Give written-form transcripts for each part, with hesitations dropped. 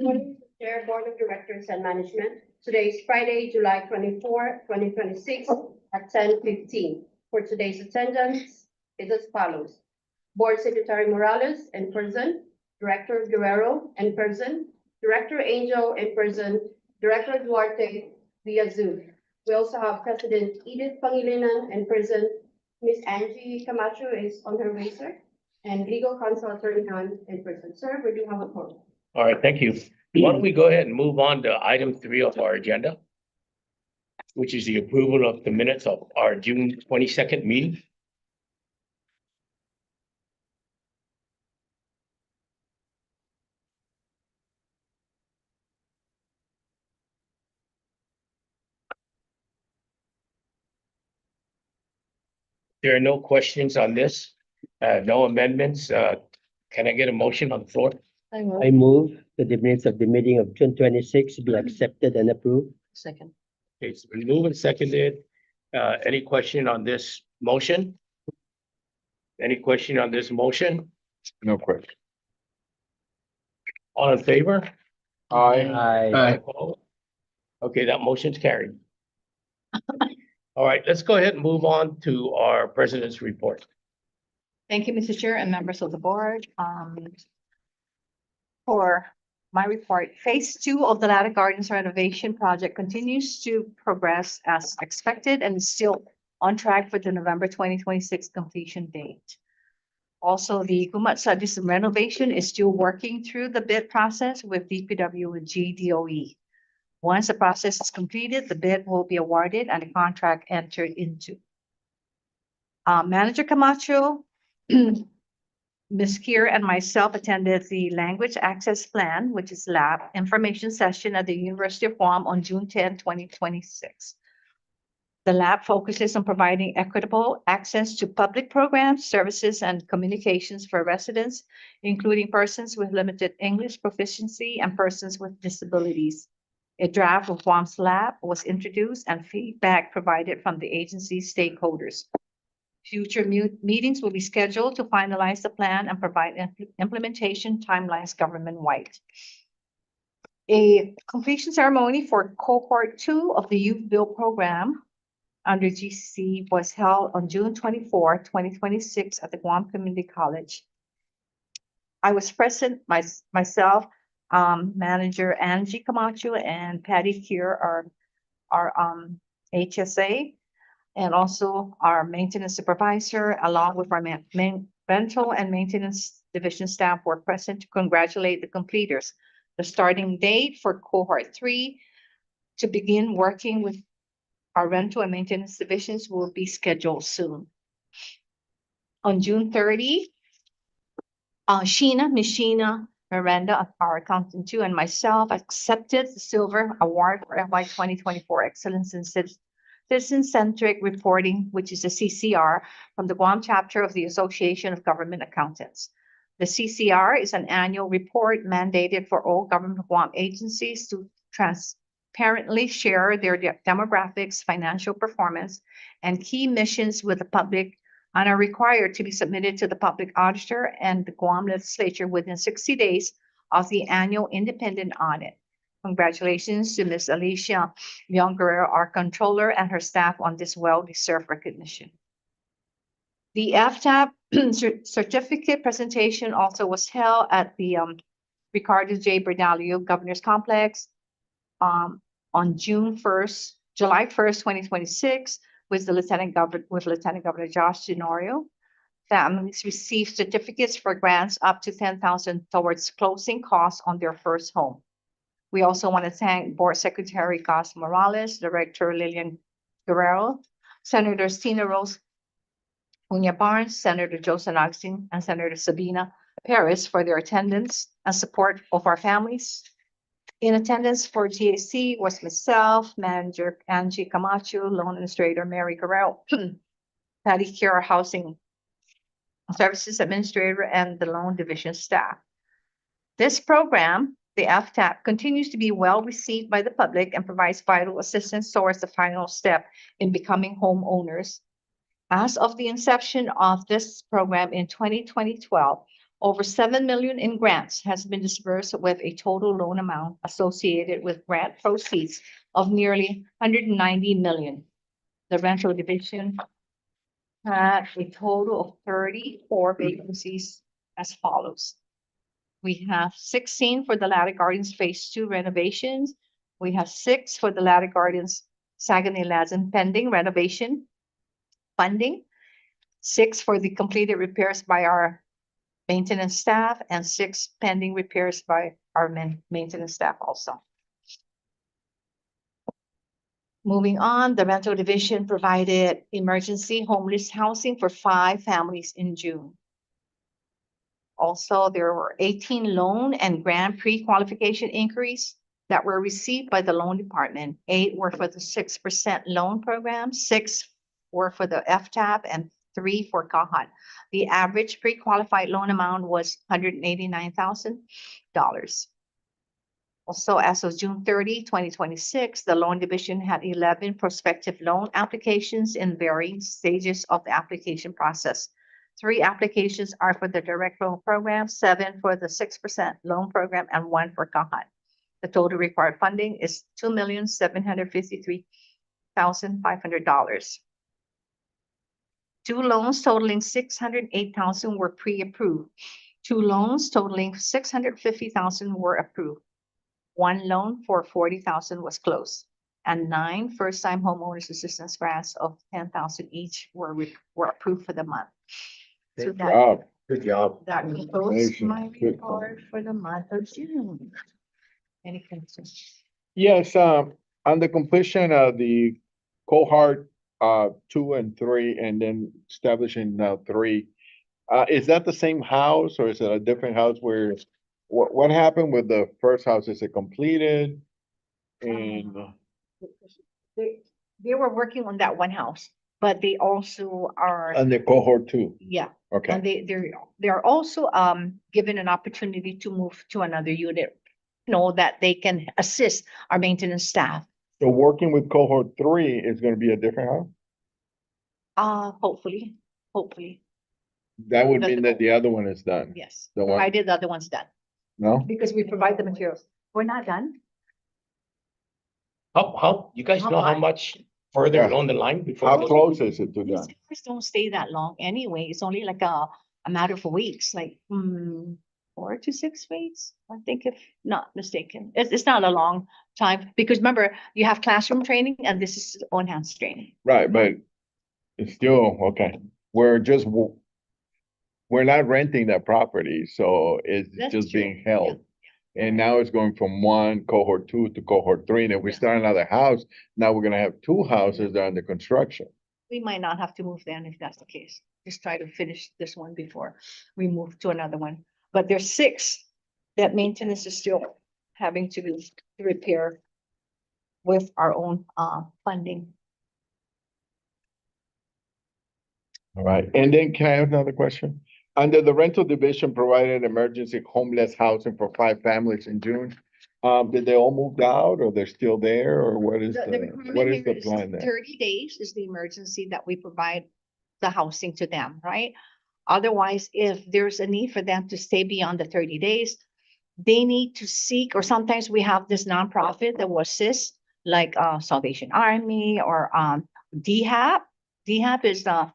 Good morning, Chair, Board of Directors, and Management. Today is Friday, July 24, 2026, at 10:15. For today's attendance is as follows. Board Secretary Morales in person, Director Guerrero in person, Director Angel in person, Director Duarte via Zoom. We also have President Edith Pangilinan in person. Miss Angie Camacho is on her way, sir, and Legal Counsel Attorney Han in person. Sir, we do have a quorum. All right, thank you. Why don't we go ahead and move on to item 3 of our agenda, which is the approval of the minutes of our June 22nd meeting. There are no questions on this, no amendments. Can I get a motion on the floor? I move that the minutes of the meeting of June 26 be accepted and approved. Second. Okay, it's been moved and seconded. Any question on this motion? Any question on this motion? No question. All in favor? Aye. Opposed? Okay, that motion's carried. All right, let's go ahead and move on to our president's report. Thank you, Mr. Chair and members of the board. For my report, phase 2 of the Ladder Gardens renovation project continues to progress as expected and is still on track for the November 2026 completion date. Also, the Gumat subdivision renovation is still working through the bid process with DPW and GDOE. Once the process is completed, the bid will be awarded and the contract entered into. Manager Camacho, Ms. Kier and myself attended the Language Access Plan, which is lab information session at the University of Guam on June 10, 2026. The lab focuses on providing equitable access to public programs, services, and communications for residents, including persons with limited English proficiency and persons with disabilities. A draft of Guam's lab was introduced and feedback provided from the agency's stakeholders. Future meetings will be scheduled to finalize the plan and provide implementation timelines government-wide. A completion ceremony for cohort 2 of the Youth Build program under GCC was held on June 24, 2026 at the Guam Community College. I was present, myself, Manager Angie Camacho and Patty Kier, our HSA, and also our maintenance supervisor, along with our rental and maintenance division staff were present to congratulate the completers. The starting date for cohort 3 to begin working with our rental and maintenance divisions will be scheduled soon. On June 30, Miss Sheena Miranda, our accountant too, and myself accepted the Silver Award for FY 2024 Excellence in Citizen-Centric Reporting, which is a CCR, from the Guam chapter of the Association of Government Accountants. The CCR is an annual report mandated for all government Guam agencies to transparently share their demographics, financial performance, and key missions with the public, and are required to be submitted to the public auditor and the Guam legislature within 60 days of the annual independent audit. Congratulations to Ms. Alicia Leon Guerrero, our controller, and her staff on this well-deserved recognition. The FTAP certificate presentation also was held at the Ricardo J. Bernalillo Governor's Complex on July 1st, 2026, with Lieutenant Governor Josh Tenorio. Families received certificates for grants up to $10,000 towards closing costs on their first home. We also want to thank Board Secretary Gus Morales, Director Lillian Guerrero, Senators Tina Rose Uña Barnes, Senator Joseph Augustine, and Senator Sabina Perez for their attendance and support of our families. In attendance for GAC was myself, Manager Angie Camacho, Loan Administrator Mary Guerrero, Patty Kier, Housing Services Administrator, and the Loan Division staff. This program, the FTAP, continues to be well received by the public and provides vital assistance towards the final step in becoming homeowners. As of the inception of this program in 2012, Over 7 million in grants has been disbursed with a total loan amount associated with grant proceeds of nearly 190 million. The rental division had a total of 34 vacancies as follows. We have 16 for the Ladder Gardens Phase 2 renovations. We have 6 for the Ladder Gardens Saguenay Lazen pending renovation funding. 6 for the completed repairs by our maintenance staff, and 6 pending repairs by our maintenance staff also. Moving on, the rental division provided emergency homeless housing for 5 families in June. Also, there were 18 loan and grant pre-qualification inquiries that were received by the loan department. 8 were for the 6% loan program, 6 were for the FTAP, and 3 for CAHAT. The average pre-qualified loan amount was $189,000. Also, as of June 30, 2026, the loan division had 11 prospective loan applications in varying stages of the application process. 3 applications are for the direct loan program, 7 for the 6% loan program, and 1 for CAHAT. The total required funding is $2,753,500. 2 loans totaling $608,000 were pre-approved. 2 loans totaling $650,000 were approved. 1 loan for $40,000 was closed, and 9 first-time homeowners assistance grants of $10,000 each were approved for the month. So that, Good job. that concludes Amazing. my Good. report for the month of June. Any questions? Yes, on the completion of the cohort, 2 and 3, and then establishing now 3, is that the same house or is it a different house where, what happened with the first house? Is it completed? And, They were working on that one house, but they also are, and the cohort 2, yeah, okay. and they're also given an opportunity to move to another unit, that they can assist our maintenance staff. So working with cohort 3 is gonna be a different house? Hopefully. That would That's mean the that the other one is done, Yes, The one- provided the other one's done, no? because we provide the materials. We're not done. You guys know how much further Yeah. along the line before? How close is it to These done? hours don't stay that long anyway. It's only like a matter of weeks, like 4 to 6 weeks, I think, if not mistaken. It's not a long time, because remember, you have classroom training and this is on-hands training. Right, but it's still, okay, we're not renting that property, so it's That's just true. being held. And now it's going from 1 cohort 2 to cohort 3, and if we Yeah. start another house, now we're gonna have 2 houses that are under construction. We might not have to move then if that's the case. Just try to finish this one before we move to another one. But there's 6 that maintenance is still having to repair with our own funding. All right, and then can I have another question? Under the rental division provided emergency homeless housing for 5 families in June. Did they all moved out or they're still there, or what is The the requirement here is plan there? 30 days is the emergency that we provide the housing to them, right? Otherwise, if there's a need for them to stay beyond the 30 days, they need to seek, or sometimes we have this nonprofit that will assist, like Salvation Army or DHAP. DHAP is the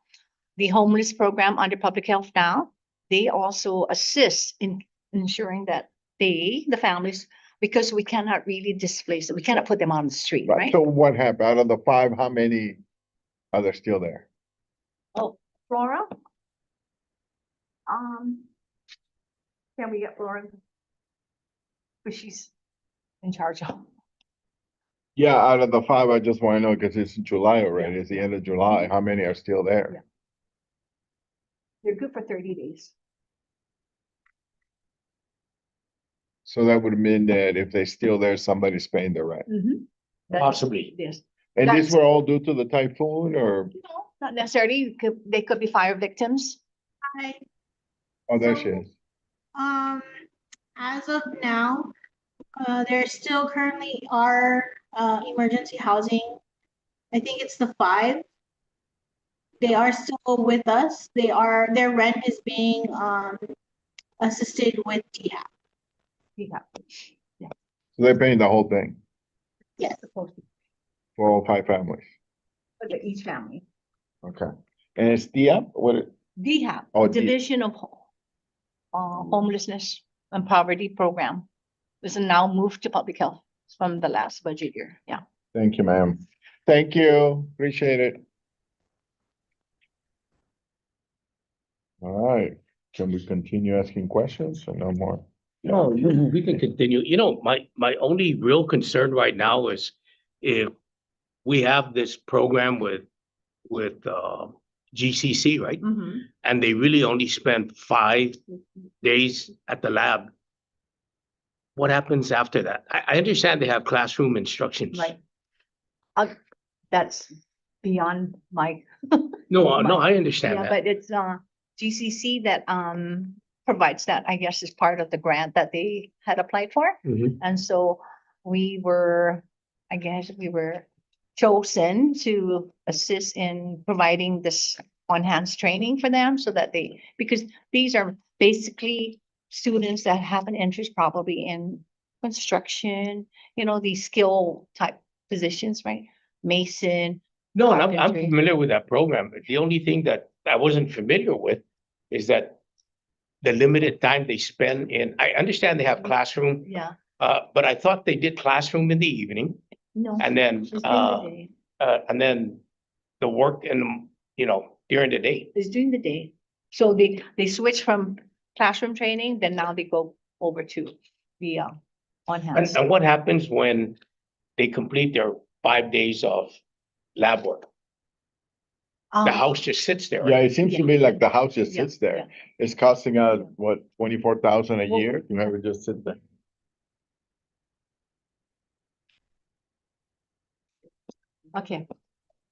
homeless program under Public Health Now. They also assist in ensuring that the families, because we cannot really displace them, we cannot put them on the street, Right, right? so what happened? Out of the 5, how many are there still there? Oh, Flora? Can we get Flora? Because she's in charge of. Yeah, out of the 5, I just wanna know, because it's July already, it's the end of July, how many are still there? Yeah. They're good for 30 days. So that would mean that if they're still there, somebody's paying the rent. Possibly. Yes. And these That's- were all due to the typhoon, or, No, not necessarily. They could be fire victims. Hi, oh, there she is. um, as of now, there still currently are, emergency housing. I think it's the 5. They are still with us. Their rent is being, assisted with DHAP. Yeah. So they're paying the whole thing Yes. Supposed to, for all 5 families. for the each family. Okay. And it's DIAP? DHAP, Oh, Division of Homelessness and Poverty Program. This is now moved to public health from the last budget year. Yeah. Thank you, ma'am. Thank you. Appreciate it. All right. Can we continue asking questions or no more? No, we can continue. My only real concern right now is if we have this program with GCC, right? Mm-hmm. And they really only spend 5 days at the lab. What happens after that? I understand they have classroom instructions. Right. That's beyond my, No, I understand yeah, that. but it's GCC that provides that, I guess, is part of the grant that they had applied for. Mhm. And so we were chosen to assist in providing this enhanced training for them so that because these are basically students that have an interest probably in construction, these skill type positions, right? Mason. No, and I'm carpentry. familiar with that program. But the only thing that I wasn't familiar with is that the limited time they spend I understand they have classroom, Yeah, but I thought they did classroom in the evening no. and then, It's during the day. and then the work during the day. It's during the day. So they switch from classroom training, then now they go over to the enhanced. And what happens when they complete their 5 days of lab work? The house just sits there, Yeah, right? it seems to me like the house just Yeah, sits there. It's costing us, what, 24,000 a Well, year to have it just sit there? Okay,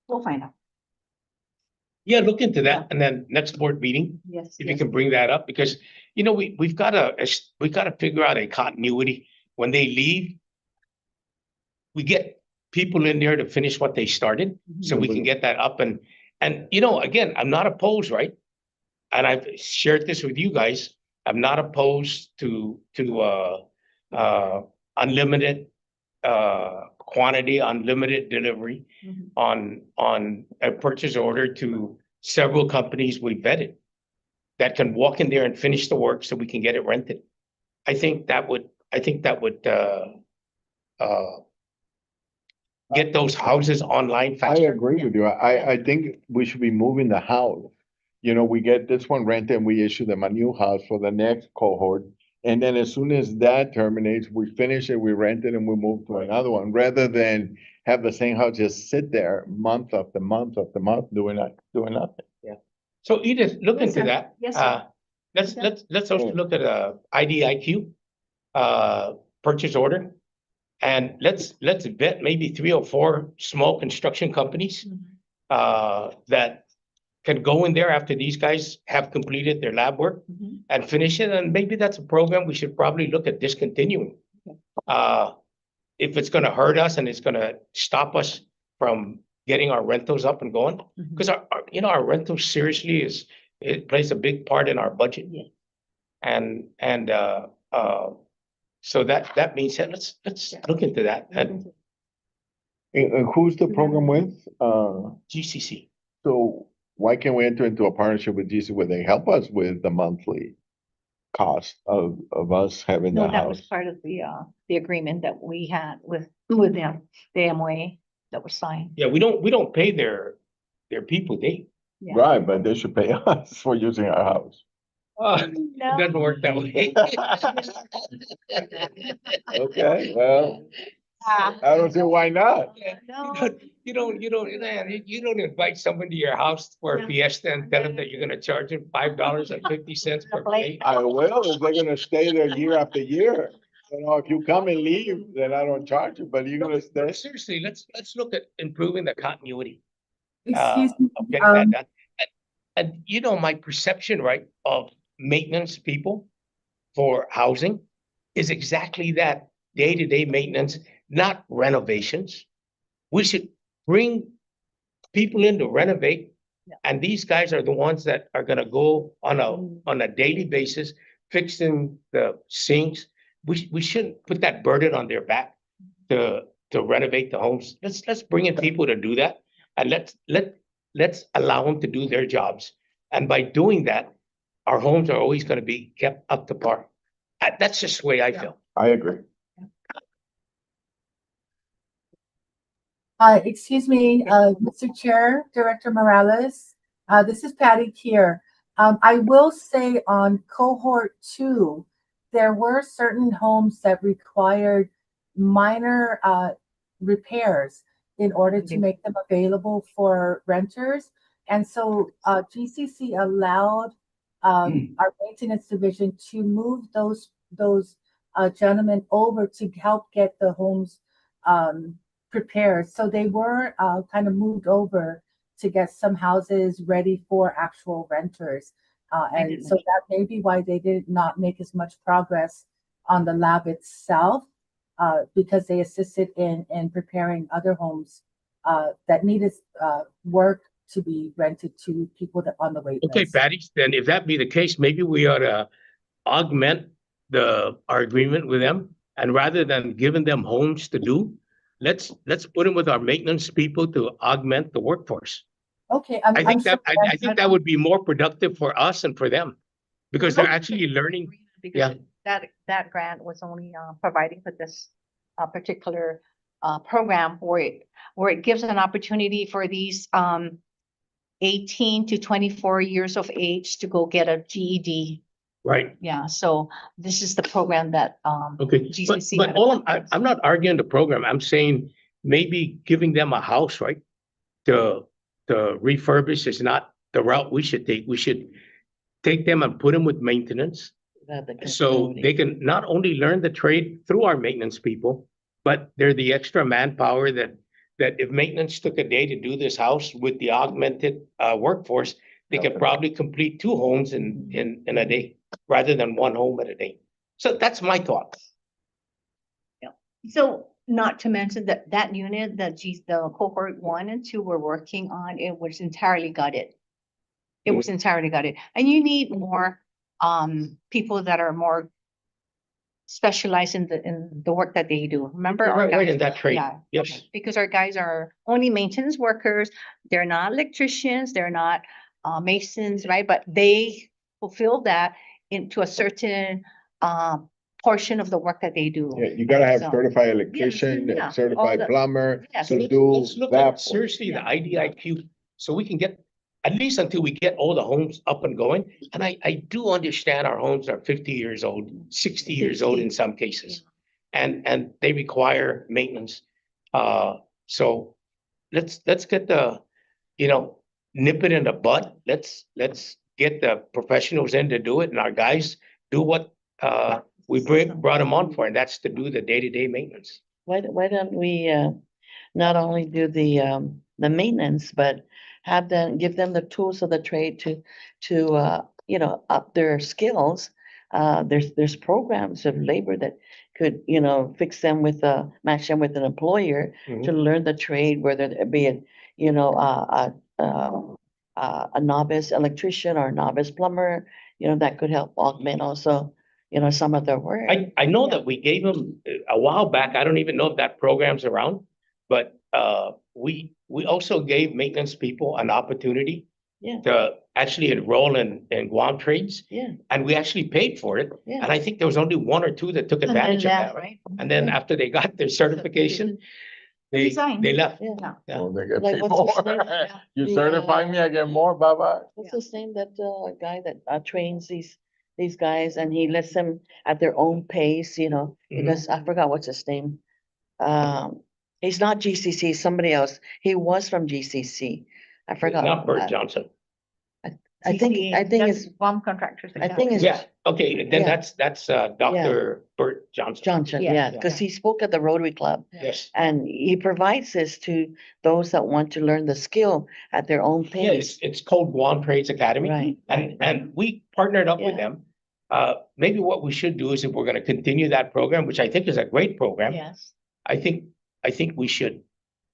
we'll find out. Yeah, look into that. And then next board meeting, Yes. if you can bring that up, because, we've gotta figure out a continuity. When they leave, we get people in there to finish what they started, so we can get that up and, again, I'm not opposed, right? And I've shared this with you guys. I'm not opposed to unlimited quantity, unlimited delivery Mhm. on a purchase order to several companies we vetted that can walk in there and finish the work so we can get it rented. I think that would get those houses online I faster. agree with you. I think we should be moving the house. We get this one rented and we issue them a new house for the next cohort. And then as soon as that terminates, we finish it, we rent it and we move to another one, rather than have the same house just sit there month after month after month doing nothing. So Edith, look Yes, into sir. that. Yes, sir. Let's also look at IDIQ purchase order. And let's vet maybe 3 or 4 small construction companies Mhm. that can go in there after these guys have completed their lab work Mhm. and finish it. And maybe that's a program we should probably look at discontinuing. If it's gonna hurt us and it's gonna stop us from getting our rentals up and going. Mhm. Because our rentals seriously it plays a big part in our budget. Yeah. And so that means that let's look into that and And who's the program with? GCC. So why can't we enter into a partnership with GC where they help us with the monthly cost of us having No, the that was house? part of the agreement that we had with them, the MOA that was signed. Yeah, we don't pay their people, Yeah. Right, but they should pay us for using our house. it doesn't work that way. Okay, well, Ah, I don't see why not. no. You don't invite someone to your house for a Yeah. fiesta and tell them that you're gonna charge them $5.50 per plate. I will, if they're gonna stay there year after year. If you come and leave, then I don't charge you, but you're gonna stay. Seriously, let's look at improving the continuity. Excuse me, Of getting that done. And my perception, right, of maintenance people for housing is exactly that, day-to-day maintenance, not renovations. We should bring people in to renovate. Yeah. And these guys are the ones that are gonna go on a daily basis, fixing the sinks. We shouldn't put that burden on their back to renovate the homes. Let's bring in people to do that. And let's allow them to do their jobs. And by doing that, our homes are always going to be kept up to par. That's just the way I feel. I agree. Excuse me, Mr. Chair, Director Morales, this is Patty here. I will say on cohort 2, there were certain homes that required minor repairs in order to make them available for renters. And so GCC allowed our maintenance division to move those gentlemen over to help get the homes prepared. So they were kind of moved over to get some houses ready for actual renters. And so that may be why they did not make as much progress on the lab itself, because they assisted in preparing other homes that needed work to be rented to people that on the wait Okay, list. Patty, then if that be the case, maybe we ought to augment our agreement with them. And rather than giving them homes to do, let's put them with our maintenance people to augment the workforce. Okay, I think that would be more productive for us and for them, because they're actually learning. Yeah. Because that grant was only providing for this particular program where it gives an opportunity for these 18 to 24 years of age to go get a GED. Right. Yeah, so this is the program that Okay. GCC But had all a- I'm not arguing the program. I'm saying maybe giving them a house, right? To refurbish is not the route we should take. We should take them and put them with maintenance. So they can not only learn the trade through our maintenance people, but they're the extra manpower that if maintenance took a day to do this house with the augmented workforce, they could probably complete 2 homes in a day rather than 1 home at a day. So that's my thought. So not to mention that unit, the cohort 1 and 2 were working on, it was entirely gutted. It was entirely gutted. And you need more people that are more specialized in the work that they do. Remember? our Right guys- in that trade. Yeah, Yes. okay. Because our guys are only maintenance workers. They're not electricians, they're not masons, right? But they fulfill that into a certain portion of the work that they do. Yeah, you gotta have So- certified electrician, yeah, certified all the- plumber Yes. to Let's do look that. at seriously the Yeah. IDIQ, so we can get, at least until we get all the homes up and going. And I do understand our homes are 50 years old, 60 years old in some cases. And they require maintenance. So let's get nip it in the bud. Let's get the professionals in to do it, and our guys do what we brought them on for, and that's to do the day-to-day maintenance. Why don't we not only do the maintenance, but give them the tools of the trade to up their skills. There's programs of labor that could, fix them match them with an employer to learn the trade, whether it be a novice electrician or a novice plumber, that could help augment also, some of their work. I know that we gave them a while back. I don't even know if that program's around, but we also gave maintenance people an opportunity Yeah. to actually enroll in Guam trades, Yeah, and we actually paid for it. yeah. And I think there was only 1 or 2 that took And then advantage of left, that. right? And then after they got their certification, they Resigned. left. Yeah. Yeah. Well, they get Like, paid what's his more. name? Yeah. You The, certify me, I get more, bye-bye. What's his name, that guy that trains these guys, and he lets them at their own pace, because I forgot what's his name. He's not GCC, somebody else. He was from GCC. I forgot. Not Bert Johnson. I think it's Guam contractors. I think it's Yeah, okay, then Yeah. that's Dr. Bert Johnson. Johnson, Yeah. yeah, because he spoke at the Rotary Club. Yes. And he provides this to those that want to learn the skill at their own Yeah, pace. it's called Guam Trades Academy. Right. And we partnered up with Yeah. them. Maybe what we should do is, if we're gonna continue that program, which I think is a great program, Yes. I think we should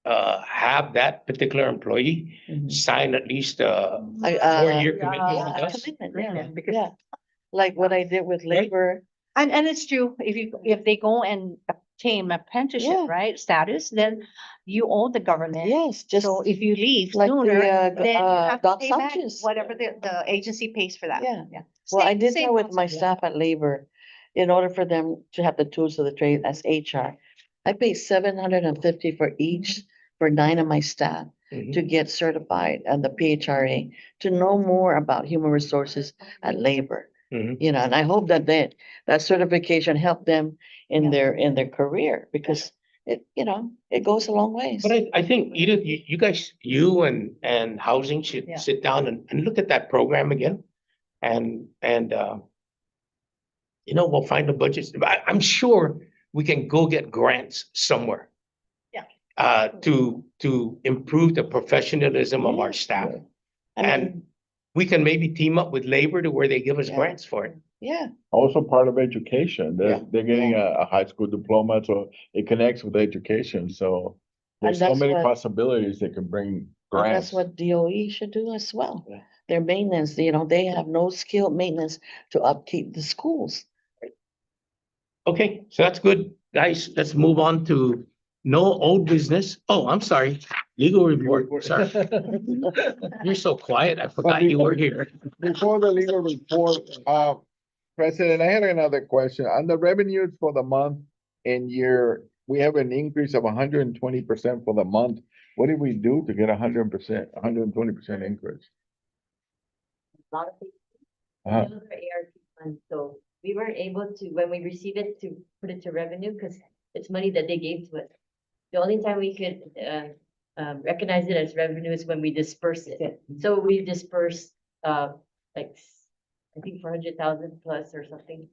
have that particular employee Mhm. sign at least a I- 4-year commitment with us. Commitment, Yeah, yeah, because- yeah. like what I did with labor. And it's true, if they go and obtain apprenticeship, Yeah. right, status, then you owe the government. Yes, just So if you leave like sooner, the, then you have to Doc pay back Sanchez. whatever the agency pays for that. Yeah. Yeah. Well, I Same- did same that with my concept. staff at labor, in order for them to have the tools of the trade as HR. I paid 750 for each, for 9 of my staff Mhm. to get certified and the PHRA, to know more about human resources at labor. Mhm. You know, and I hope that that certification helped them in Yeah. their career, because it, you know, it goes a long ways. But I think Edith, you guys, you and housing should Yeah. sit down and look at that program again. And, we'll find the budgets. I'm sure we can go get grants somewhere. Yeah. To improve the professionalism of our Yeah. staff. I And mean, we can maybe team up with labor to where they give us Yeah. grants for it. yeah, Also part of education. Yeah. They're getting a high school diploma, so it connects with education, so. And There's so that's many what- possibilities that can bring and grants. that's what DOE should do as well. Yeah. Their maintenance, you know, they have no skilled maintenance to upkeep the schools. Okay, so that's good. Guys, let's move on to no old business. Oh, I'm sorry. Legal report, sorry. You're so quiet. I forgot you were here. Before the legal report, President, I had another question. On the revenues for the month and year, we have an increase of 120% for the month. What did we do to get 100%, 120% increase? A lot of things. Uh-huh. Those are ARP funds, so we weren't able to, when we receive it, to put it to revenue, because it's money that they gave to us. The only time we could, recognize it as revenue is when we disperse it. So we dispersed, like, I think 400,000 plus or something,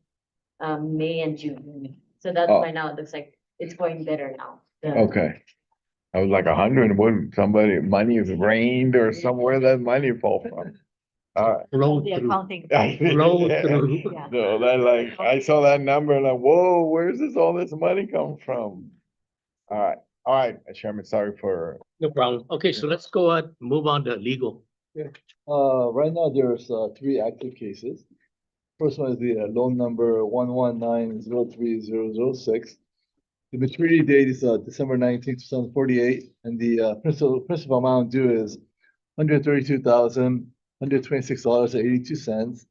May and June. So that's Oh. why now it looks like it's going better now. Okay. I was like 100, what, somebody, money is rained or somewhere that money fall from? Roll The through. accounting. Roll through. Yeah. No, that like, I saw that number and like, whoa, where's all this money come from? All right, Chairman, sorry for, No problem. Okay, so let's go ahead, move on to legal. Right now, there's 3 active cases. First one is the loan number 119030006. The maturity date is December 19th, 2048, and the principal amount due is $132,126.82.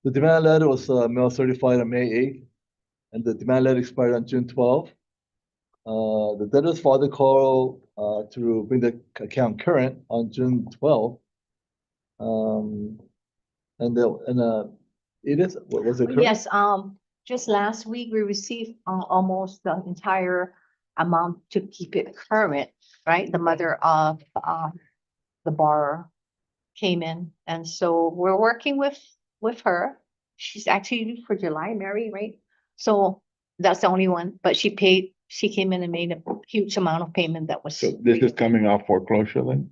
The demand letter was mail certified on May 8th, and the demand letter expired on June 12th. The debtor's father called to bring the account current on June 12th. It is, what was it? current? Yes, just last week, we received almost the entire amount to keep it current, right? The mother of the borrower came in, and so we're working with her. She's actually due for July, Mary, right? So that's the only one, but she came in and made a huge amount of payment that was. so this is coming off foreclosure then?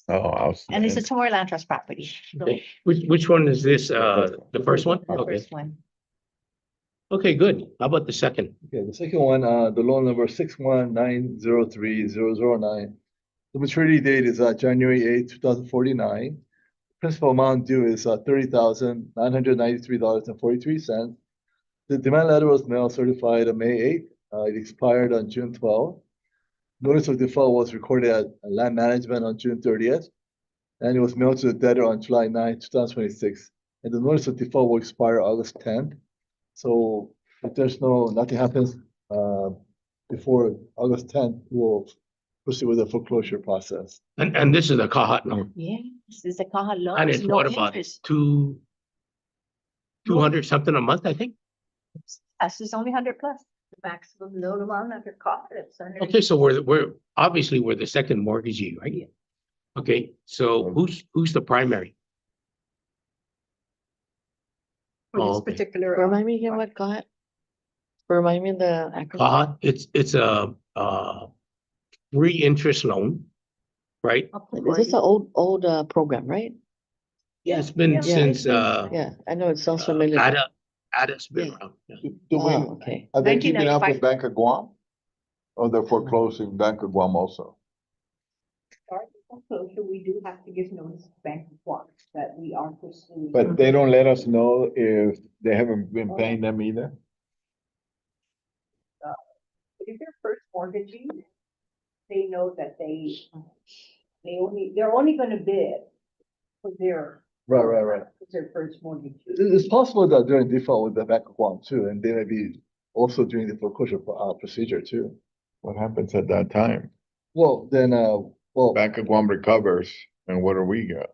Oh, I was. And it's a Tamar Land Trust property. So Okay, which one is this? The first one? the Okay, first one. okay, good. How about the second? Okay, the second one, the loan number 619030009. The maturity date is January 8th, 2049. Principal amount due is $30,993.43. The demand letter was mail certified on May 8th. It expired on June 12th. Notice of default was recorded at Land Management on June 30th, and it was mailed to the debtor on July 9th, 2026. And the notice of default will expire August 10th. So if nothing happens before August 10th, we'll proceed with the foreclosure process. And this is a Kahat loan. Yes, it's a Kaha loan. And it's it's no what about interest. 200 something a month, I think? Us is only 100 plus. The maximum loan amount under Kaha, it's 100. Okay, so we're obviously we're the second mortgagee, right? Yeah. Okay, so who's the primary? For Oh, this okay. particular. Remind me again what got? Remind me the acronym. Kahat, it's a free interest loan, right? Is this an old program, right? Yeah, it's been Yeah. since Yeah, I know it sounds familiar. Ada's been Yeah. around. Yeah. Do we, Oh, okay. are they keeping up 1995. with Bank of Guam? Or they're foreclosing Bank of Guam also? Also, so we do have to give notice to Bank of Guam that we are pursuing. But they don't let us know if they haven't been paying them either? If they're first mortgaging, they know that they're only gonna bid for Right. their first mortgage. It's possible that they're in default with the Bank of Guam too, and they may be also doing the foreclosure procedure too. What happens at that time? Well, then, Bank of Guam recovers, and what do we get?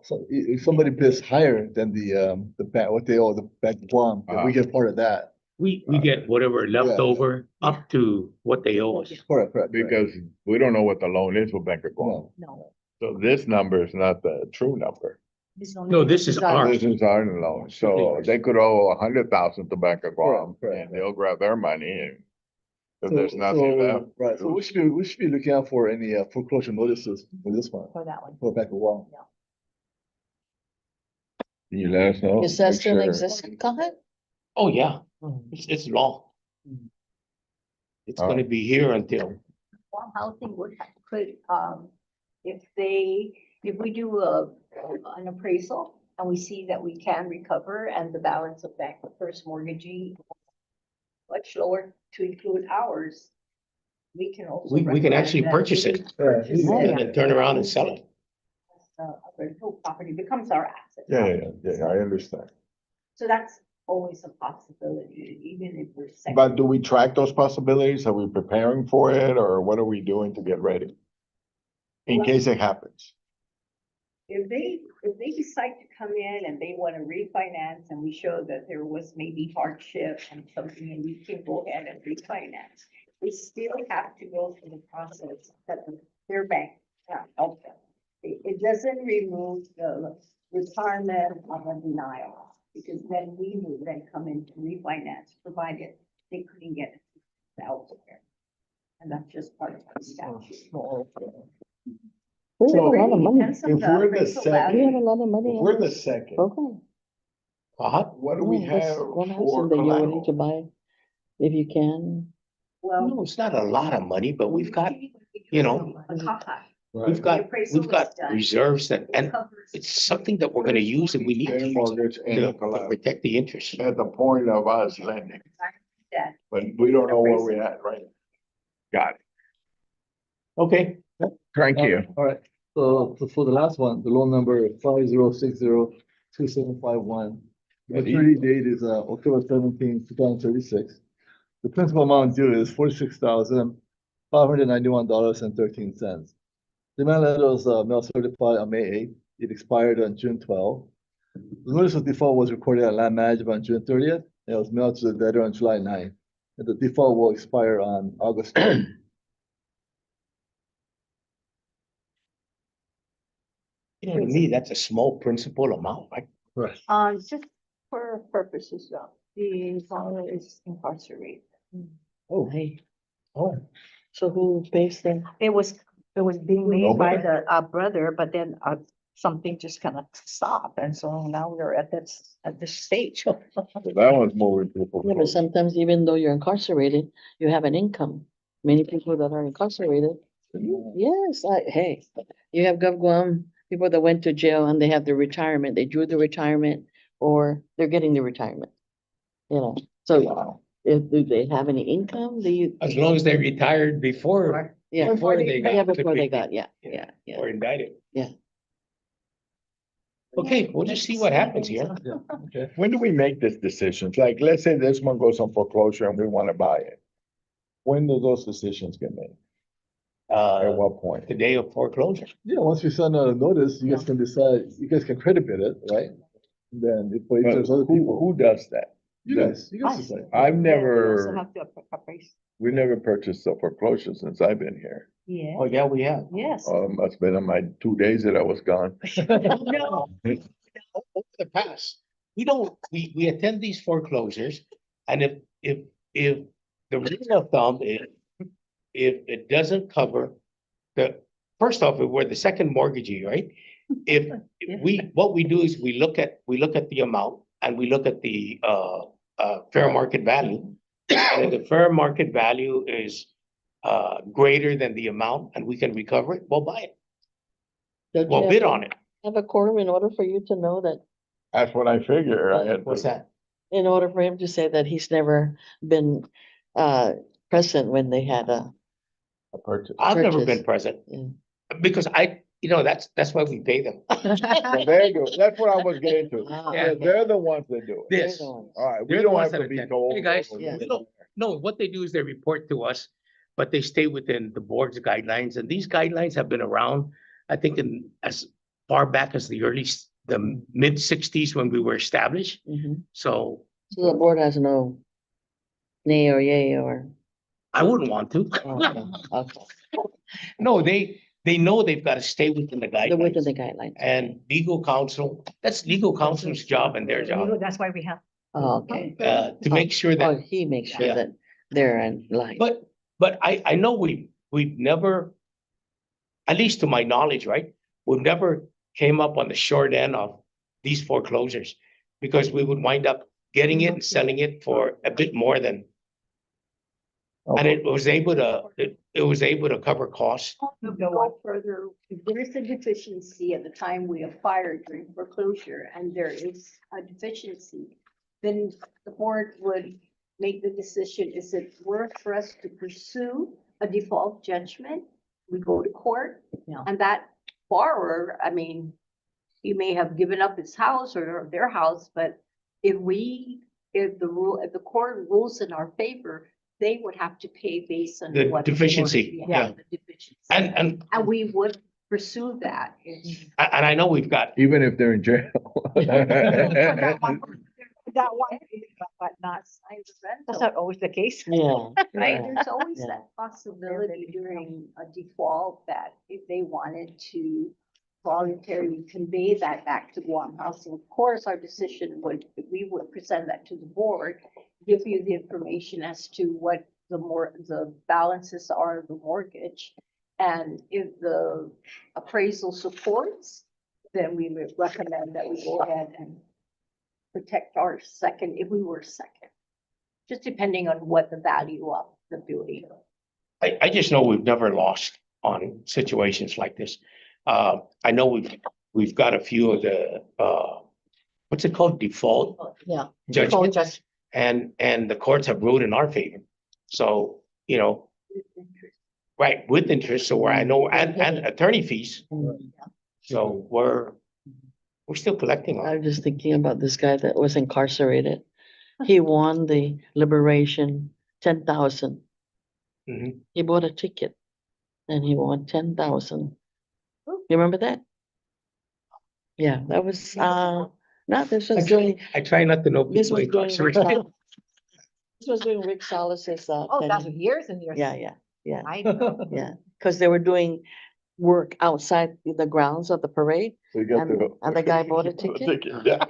so if somebody bids higher than the bank, what they owe the Bank of Guam, then we get part of that. We get whatever left over up to what they owe us. Correct. Because we don't know what the loan is with Bank of Guam. No. No. So this number is not the true number. No, this is ours. This is our loan, so they could owe 100,000 to Bank of Guam, Correct. and they'll grab their money and. If So- there's nothing so- left. Right, so we should be looking out for any foreclosure notices for this one, For that one. for Bank of Guam. Can you let us know? Is that Make still sure. existing, Kahan? Oh, yeah, it's law. It's gonna be here until, Guam Housing would have, if we do an appraisal and we see that we can recover and the balance of back the first mortgagee much lower to include ours, we can also. we can actually recommend that purchase we it. purchase Yeah. it. and then turn around and sell it. The whole property becomes our asset. Yeah, I understand. So that's always a possibility, even if we're. second. But do we track those possibilities? Are we preparing for it, or what are we doing to get ready? In Well- case it happens. If they decide to come in and they want to refinance and we show that there was maybe hardship and something and we can go ahead and refinance, we still have to go through the process that their bank help them. It doesn't remove the retirement of a denial, because then we would then come in to refinance, provided they couldn't get it elsewhere. And that's just part of the statute. We have a lot of money. Depends on If we're the appraisal second- We have value. a lot of money. If in we're the this second, program. what do we Yeah, that's have one house for that you're willing to collateral? buy, if you can. Well. No, it's not a lot of money, but we've got, you know, A top-up. we've got, appraisal we've got is done. reserves that, It and covers it's something that we're gonna use and we need to Their use mortgage and the to collateral. protect the interest. At the point of us lending, that. but we don't know where we're at, right? Got it. Okay, Thank you. All right, so for the last one, the loan number 50602751. The maturity date is October 17, 2036. The principal amount due is $46,591.13. Demand letter was mail certified on May 8th. It expired on June 12th. The notice of default was recorded at Land Management on June 30th. And it was mailed to the debtor on July 9th. And the default will expire on August 3rd. you know, to me, that's a small principal amount, right? Right. Just for purposes of, the owner is incarcerated. Oh, hey, Oh. so who pays the? It was being made by the brother, but then something just kind of stopped, and so now we're at this stage. So that one's moving people. Yeah, but sometimes even though you're incarcerated, you have an income. Many people that are incarcerated. Yes, hey, you have GovGuam, people that went to jail and they have their retirement, they drew the retirement or they're getting the retirement. You know, so do they have any income? Do you? As long as they retired before, Yeah, before they got. yeah, the before they big- got, yeah. Or indicted. Yeah. Okay, we'll just see what happens here. Okay. When do we make this decisions? Like, let's say this one goes on foreclosure and we want to buy it. When do those decisions get made? At what point? The day of foreclosure. Yeah, once you send out a notice, you guys can decide, you guys can credit bid it, right? Then if But there's other people, who does that? you guys decide. I've We also never, have to appraise. we never purchased a foreclosure since I've been here. Yeah, Oh, yeah, we have. yes. Must have been on my 2 days that I was gone. No. Over the past, we attend these foreclosures, and if the rule of thumb is, if it doesn't cover first off, if we're the second mortgagee, right? If what we do is we look at the amount and we look at the fair market value. And if the fair market value is greater than the amount and we can recover it, we'll buy it. Don't you We'll have bid to on it. Have a quorum in order for you to know that, That's what I figure. I had What's to- that? in order for him to say that he's never been present when they had a. a purchase. I've never Purchase. been present Yeah. because that's why we pay them. So they do, that's what I was getting to. Ah, Yeah. So they're the ones that do it. They're This. the ones. All right, we They're the don't ones have to that be attend. told. Hey, guys, Yeah. we don't, no, what they do is they report to us, but they stay within the board's guidelines, and these guidelines have been around, I think in as far back as the mid-sixties when we were established, Mhm. so So the board has no nay or yay or. I wouldn't want to. Okay. No, they know they've got to stay within the They're within guidelines. the guidelines. And legal counsel, that's legal counsel's job and their job, That's why we have. Oh, okay. to make sure Oh, that, he makes sure Yeah. that they're in line. but I know we've never, at least to my knowledge, right? We've never came up on the short end of these foreclosures because we would wind up getting it and selling it for a bit more than, and it was able to cover costs. Go further, if there is a deficiency at the time we acquired during foreclosure and there is a deficiency, then the board would make the decision, is it worth for us to pursue a default judgment? We go to court. Yeah. And that borrower, I mean, he may have given up his house or their house, but if the court rules in our favor, they would have to pay based on The what. deficiency, yeah. The deficiency. And And we would pursue that. I know we've got, Even if they're in jail. That one, but not, that's not always the case. Yeah. Right, Yeah. there's always Yeah. that possibility during a default that if they wanted to voluntarily convey that back to Guam Housing, of course, our decision we would present that to the board, give you the information as to what the balances are of the mortgage. And if the appraisal supports, then we would recommend that we go ahead and protect our second, if we were second. Just depending on what the value of the building. I just know we've never lost on situations like this. I know we've got a few of the, what's it called, default Yeah. judgments, and the courts have ruled in our favor. So, right, with interest, so where I know, and attorney fees, Mm. so we're still collecting on I it. was just thinking about this guy that was incarcerated. He won the liberation 10,000. Mhm. He bought a ticket and he won 10,000. You remember that? Yeah, that was, this was during, I try not to know this people was during Rick incarcerated. Salas. This was during Rick Salas's, Oh, that's tenure. years and years. Yeah, I know. yeah, because they were doing work outside the grounds of the parade. We got And- to- and the guy bought a ticket? Yeah.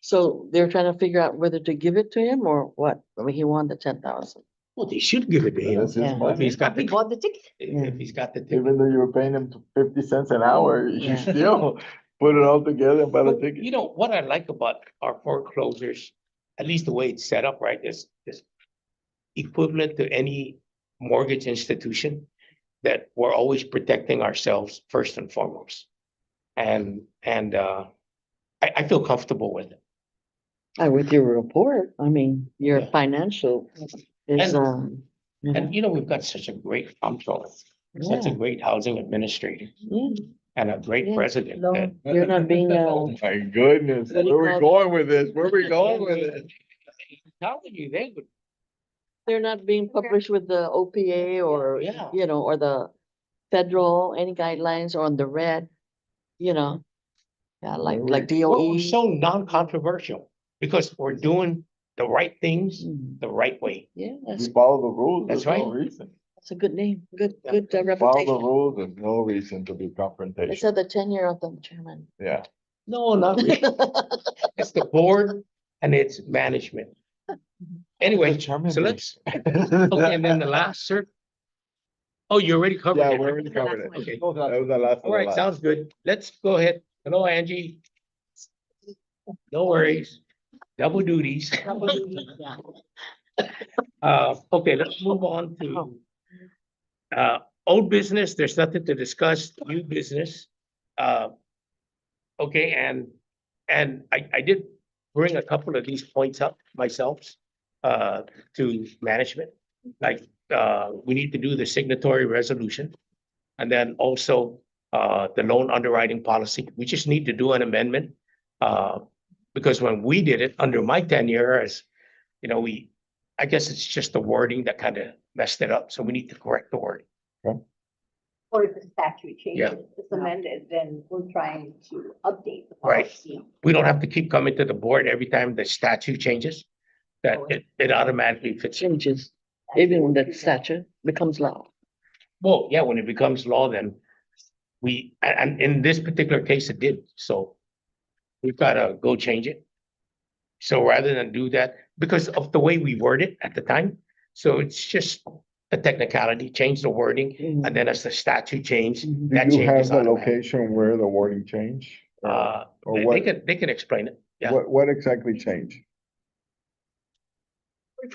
So they're trying to figure out whether to give it to him or what. I mean, he won the 10,000. Well, they should give it to him. That's his Yeah. If money. he's got We the, bought the ticket. if he's got the ticket. Even though you were paying him 50 cents an hour, you Yeah. still put it all together and buy the But, ticket. you know, what I like about our foreclosures, at least the way it's set up, right, is equivalent to any mortgage institution, that we're always protecting ourselves first and foremost. And I feel comfortable with it. With your report, I mean, your Yeah. financial is, And- you know, And, you know, we've got such a great comptroller, such a yeah, great housing administrator, yeah. and a great Yeah. president. No, that- you're not being, Oh my goodness, What do you where we call- going with this? Where we going with it? Telling you, they would, they're not being published with the OPA or, Yeah. you know, or the federal, any guidelines on the red, you know. Yeah, like we're DOE. so non-controversial, because we're doing the right things Mm, the right way. Yeah, You that's follow the rules, That's there's no right. reason. a good name, good Yeah. good Follow the reputation. rules, there's no reason to be It's confrontational. at the tenure of the chairman. Yeah. No, not really. It's the board and it's management. Anyway, so let's, okay, and then the last, sir. Oh, you already covered Yeah, it. we right? already covered it. Okay. That was the last. of All the right, last. sounds good. Let's go ahead. Hello, Angie. No worries. Double duties. Okay, let's move on to Old business, there's nothing to discuss, new business. Okay, and I did bring a couple of these points up myself, to management. Like, we need to do the signatory resolution. And then also, the loan underwriting policy, we just need to do an amendment. Because when we did it under my tenure as, I guess it's just the wording that kind of messed it up, so we need to correct the wording. Or if the statute Yeah. changes, it's amended, then we're trying to update the Right. policy. We don't have to keep coming to the board every time the statute changes, that it automatically fits in. Changes, even when that statute becomes law. Well, yeah, when it becomes law, then and in this particular case, it did, so we've gotta go change it. So rather than do that, because of the way we word it at the time, so it's just a technicality, change the wording, and then as the statute changed, Mhm. that Do you have changes the automatically. location where the wording changed? Or They what, they can explain it, yeah. what exactly changed?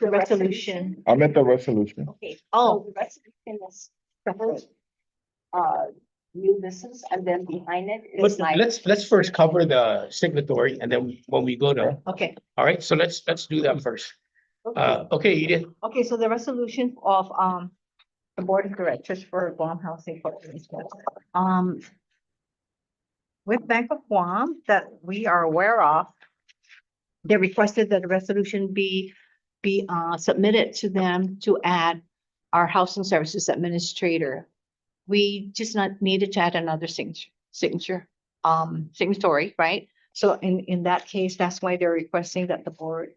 The resolution. I meant the resolution. Okay, Oh. so the resolution is first, new business, and then behind it is But like. let's first cover the signatory, and then when we go to, Okay, all right, so let's do that first. Okay, Edith, okay, so the resolution of, the Board of Directors for Guam Housing Corporation. With Bank of Guam that we are aware of, they requested that a resolution be submitted to them to add our Housing Services Administrator. We just not needed to add another signatory, right? So in that case, that's why they're requesting that the board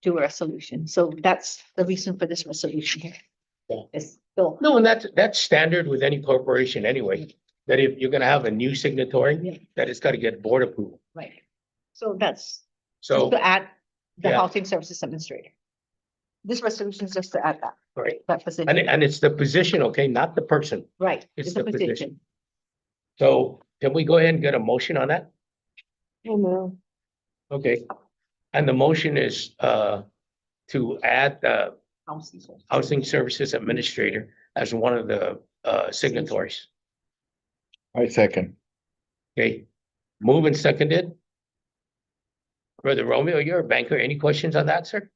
do a resolution. So that's the reason for this resolution here. Yeah. It's Bill. no, and that's standard with any corporation anyway, that if you're gonna have a new Yeah. signatory, that it's gotta get board approval. Right. So that's So, just to add the yeah. Housing Services Administrator. This resolution is just to add that, right, that position. and it's the position, okay, not the person. Right, it's it's a the position. position. So can we go ahead and get a motion on that? Oh, no. Okay, and the motion is, to add the Housing Services. Housing Services Administrator as one of the, signatories. I second. Okay, move and seconded. Brother Romeo, you're a banker. Any questions on that, sir?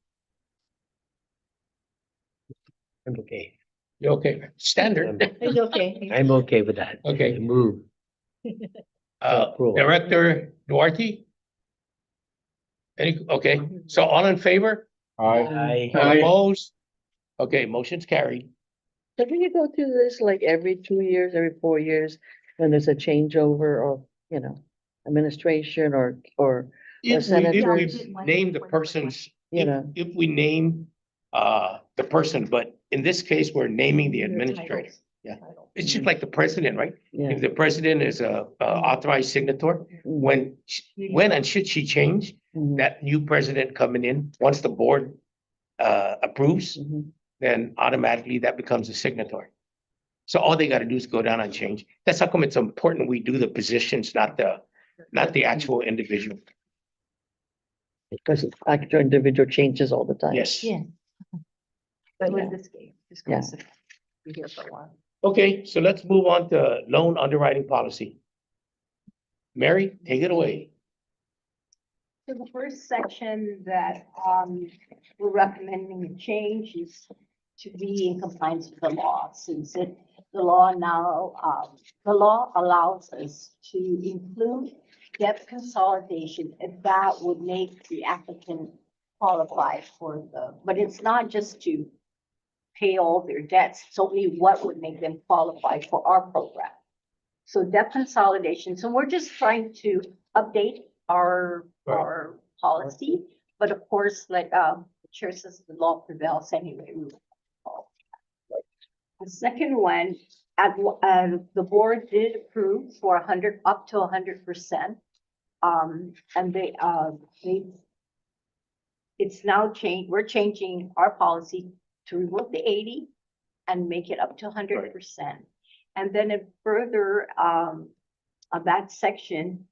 I'm okay. You okay? Standard. It's okay. I'm okay with that. Okay. Move. Approval. Director Duarte? Okay, so all in favor? I, All opposed? Okay, motion's carried. So do you go through this like every 2 years, every 4 years, when there's a changeover of, administration or, If senators, we name the persons, you know? if we name, the person, but in this case, we're naming the administrator. Yeah. It's just like the president, right? Yeah. If the president is a authorized signator, when and should she change, Mhm, that new president coming in, once the board approves, mhm. then automatically that becomes a signatory. So all they gotta do is go down and change. That's how come it's important we do the positions, not the actual individual. Because actual individual changes all the time. Yes. Yeah. But Yeah. with this game, just Yeah. gonna be here for a while. Okay, so let's move on to loan underwriting policy. Mary, take it away. So the first section that, we're recommending a change is to be in compliance with the law, since the law now, the law allows us to include debt consolidation if that would make the applicant qualify for but it's not just to pay all their debts, it's only what would make them qualify for our program. So debt consolidation, so we're just trying to update our policy, but of course, like, the chair says, the law prevails anyway. We will follow that. The second one, the board did approve for up to 100%. And it's now changed, we're changing our policy to remove the 80 and make it up to 100%. And then it further, on that section,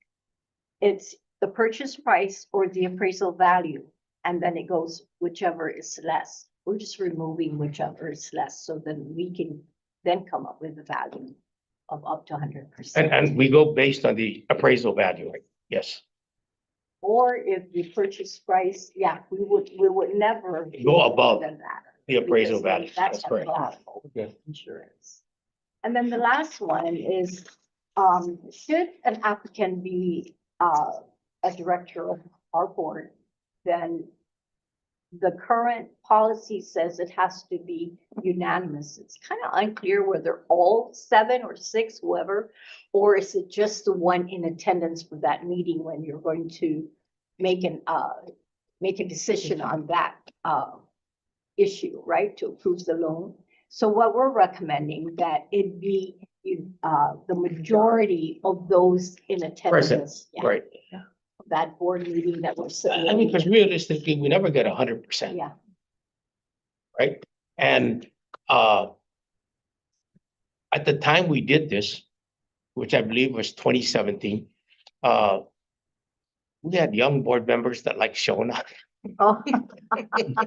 it's the purchase price or the appraisal value, and then it goes whichever is less. we're just removing whichever is less, so then we can then come up with a value of up to 100%. And we go based on the appraisal value, right? Yes. Or if the purchase price, yeah, we would never. do Go more above than that, the appraisal because then value. That's That's correct. unlawful Okay. insurance. And then the last one is, should an applicant be, a director of our board, then the current policy says it has to be unanimous. It's kind of unclear whether all 7 or 6, whoever, or is it just the one in attendance for that meeting when you're going to make a decision on that, issue, right, to approve the loan. So what we're recommending that it be, the majority of those in attendance. Yeah, Right. that board meeting that we're I mean, because realistically, we never get 100%. Yeah. Right? And at the time we did this, which I believe was 2017, we had young board members that like showing up. Oh,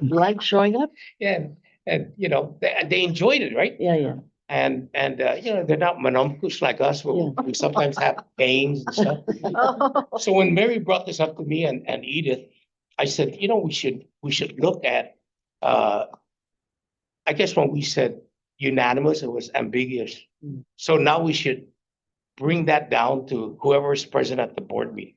Like showing up? Yeah, and you know, they enjoyed it, right? Yeah, yeah. And you know, they're not monomkus like us, where we sometimes have pains and stuff. So when Mary brought this up to me and Edith, I said, you know, we should look at, I guess when we said unanimous, it was ambiguous. Mm. So now we should bring that down to whoever is present at the board meeting.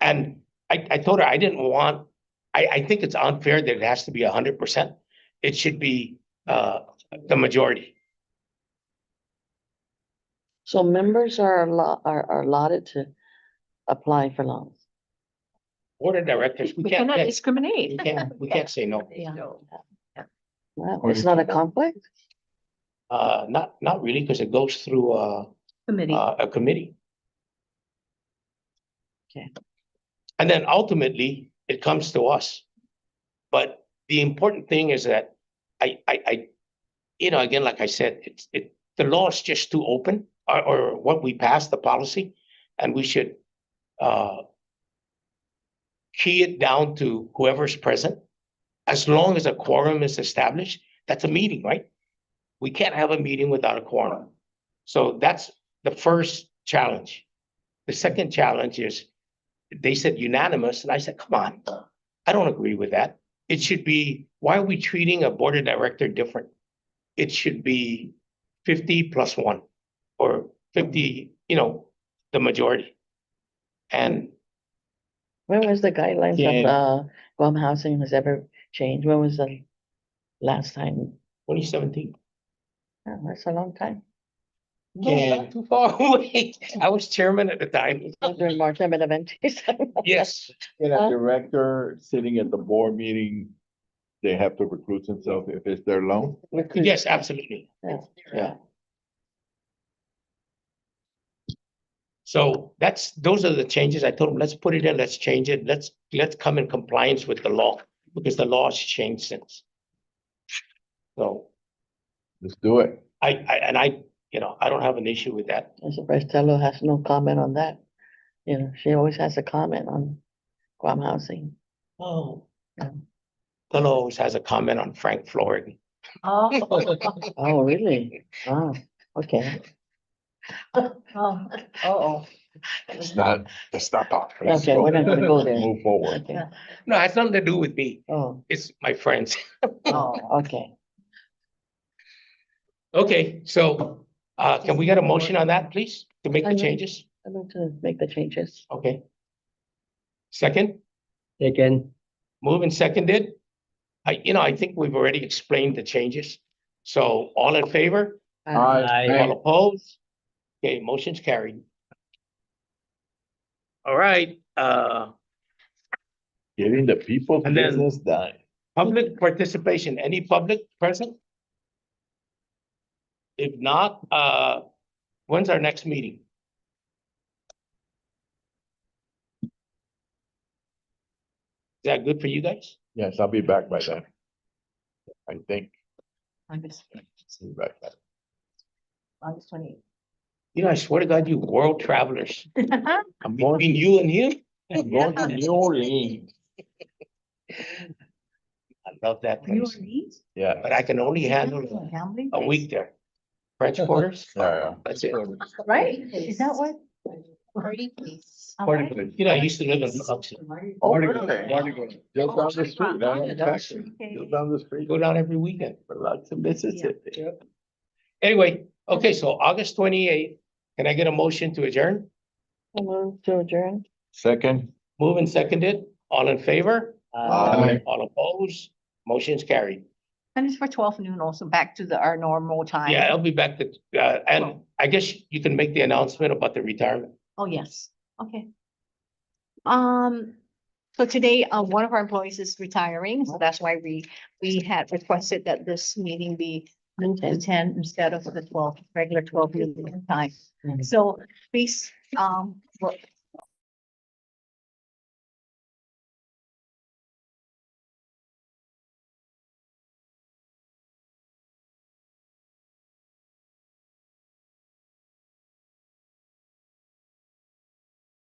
And I told her I didn't want, I think it's unfair that it has to be 100%. It should be the majority. So members are allotted to apply for loans. Board of directors, we We can't, cannot discriminate. we can't say no. Yeah. no. Wow, Or it's you not a can- conflict? Not really, because it goes through Committee. a committee. Okay. And then ultimately, it comes to us. But the important thing is that I, you know, again, like I said, the law is just too open, or what we passed, the policy, and we should key it down to whoever's present. As long as a quorum is established, that's a meeting, right? We can't have a meeting without a quorum. So that's the first challenge. The second challenge is, they said unanimous, and I said, come on, I don't agree with that. It should be, why are we treating a board of director different? It should be 50 plus 1, or 50, you know, the majority. And When was the guidelines of Guam Housing has ever changed? When was the last time? 2017. Oh, that's a long time. No, not too far away. I was chairman at the time. During March, I'm an event. Yes, Can a director sitting at the board meeting, they have to recruit themselves if it's their loan? yes, absolutely. Yeah. So those are the changes. I told them, let's put it in, let's change it. Let's come in compliance with the law, because the law has changed since. So Let's do it. you know, I don't have an issue with that. I'm surprised Tello has no comment on that. You know, she always has a comment on Guam Housing. Oh. Yeah. Fellow always has a comment on Frank Floyd. Oh, really? Oh, okay. Oh, Let's not talk. Okay, we're not gonna go there. Move forward. Okay. No, it has nothing to do with me. Oh, It's my friends. okay. Okay, so can we get a motion on that, please, to make the changes? I'm going to make the changes. Okay. Second, Again, moved and seconded. I think we've already explained the changes. So all in favor? All opposed? Okay, motion's carried. All right, Getting the people's And then- business done. public participation, any public present? If not, when's our next meeting? Is that good for you guys? Yes, I'll be back by then. I think. August See you back then. 28th. You know, I swear to God, you world travelers. I'm between you and him. I'm going to New Orleans. Love that You place, are these? Yeah. but I can only handle Gambling a place? week there. French quarters, Yeah, that's it. Right? Is that what? Party place. Oh, Party right? place. You know, I used to live in Biloxi. Oh, Mardi really? Gras, Mardi Gras. Just down the street, Oh, huh? Exactly. Just down the street. Go down every weekend. Biloxi, Mississippi. Anyway, okay, so August 28th, can I get a motion to adjourn? I move to adjourn. Second. Move and seconded, all in favor? Aye. All opposed? Motion's carried. And it's for 12 noon also, back to our normal time. Yeah, I'll be back to, and I guess you can make the announcement about the retirement. Oh, yes, okay. So today, one of our employees is retiring, so that's why we had requested that this meeting be moved to 10 instead of the 12, regular 12 meeting time. So please,